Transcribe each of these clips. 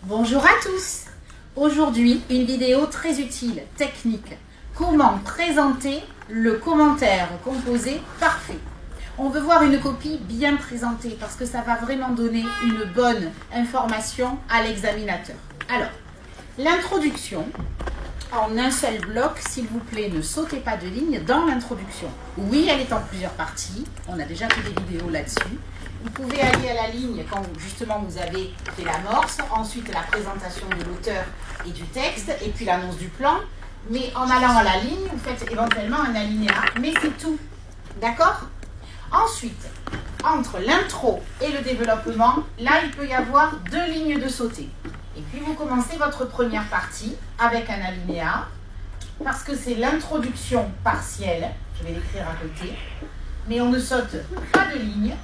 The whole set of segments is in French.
Bonjour à tous. Aujourd'hui, une vidéo très utile, technique. Comment présenter le commentaire composé parfait. On veut voir une copie bien présentée parce que ça va vraiment donner une bonne information à l'examinateur. Alors, l'introduction, en un seul bloc, s'il vous plaît, ne sautez pas de ligne dans l'introduction. Oui, elle est en plusieurs parties. On a déjà fait des vidéos là-dessus. Vous pouvez aller à la ligne quand justement vous avez fait l'amorce, ensuite la présentation de l'auteur et du texte, et puis l'annonce du plan. Mais en allant à la ligne, vous faites éventuellement un alinéa, mais c'est tout. D'accord? Ensuite, entre l'intro et le développement, là, il peut y avoir 2 lignes de sauté. Et puis, vous commencez votre première partie avec un alinéa, parce que c'est l'introduction partielle. Je vais l'écrire à côté. Mais on ne saute pas de ligne.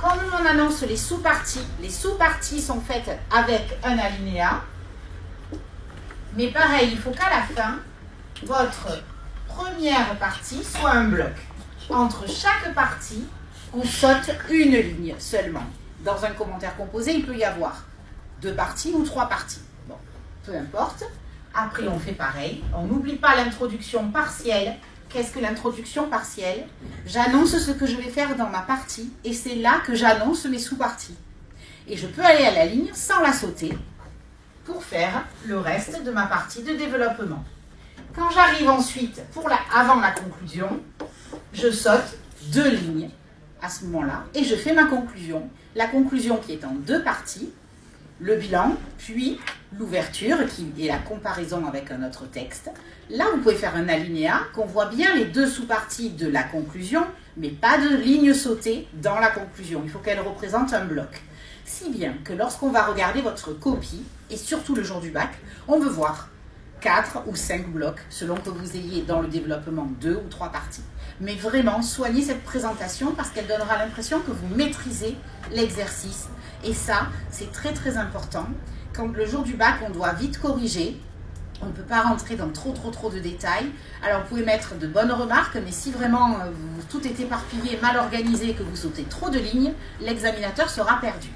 Quand on annonce les sous-parties sont faites avec un alinéa. Mais pareil, il faut qu'à la fin, votre première partie soit un bloc. Entre chaque partie, on saute une ligne seulement. Dans un commentaire composé, il peut y avoir 2 parties ou 3 parties. Bon, peu importe. Après, on fait pareil. On n'oublie pas l'introduction partielle. Qu'est-ce que l'introduction partielle? J'annonce ce que je vais faire dans ma partie et c'est là que j'annonce mes sous-parties. Et je peux aller à la ligne sans la sauter pour faire le reste de ma partie de développement. Quand j'arrive ensuite avant la conclusion, je saute 2 lignes à ce moment-là et je fais ma conclusion. La conclusion qui est en 2 parties, le bilan, puis l'ouverture qui est la comparaison avec un autre texte. Là, vous pouvez faire un alinéa, qu'on voit bien les 2 sous-parties de la conclusion, mais pas de ligne sautée dans la conclusion. Il faut qu'elle représente un bloc. Si bien que lorsqu'on va regarder votre copie, et surtout le jour du bac, on veut voir 4 ou 5 blocs, selon que vous ayez dans le développement 2 ou 3 parties. Mais vraiment, soignez cette présentation parce qu'elle donnera l'impression que vous maîtrisez l'exercice. Et ça, c'est très très important. Quand le jour du bac, on doit vite corriger. On ne peut pas rentrer dans trop de détails. Alors, vous pouvez mettre de bonnes remarques, mais si vraiment tout est éparpillé, mal organisé, que vous sautez trop de lignes, l'examinateur sera perdu.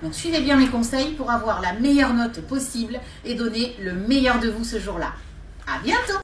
Donc, suivez bien mes conseils pour avoir la meilleure note possible et donner le meilleur de vous ce jour-là. À bientôt!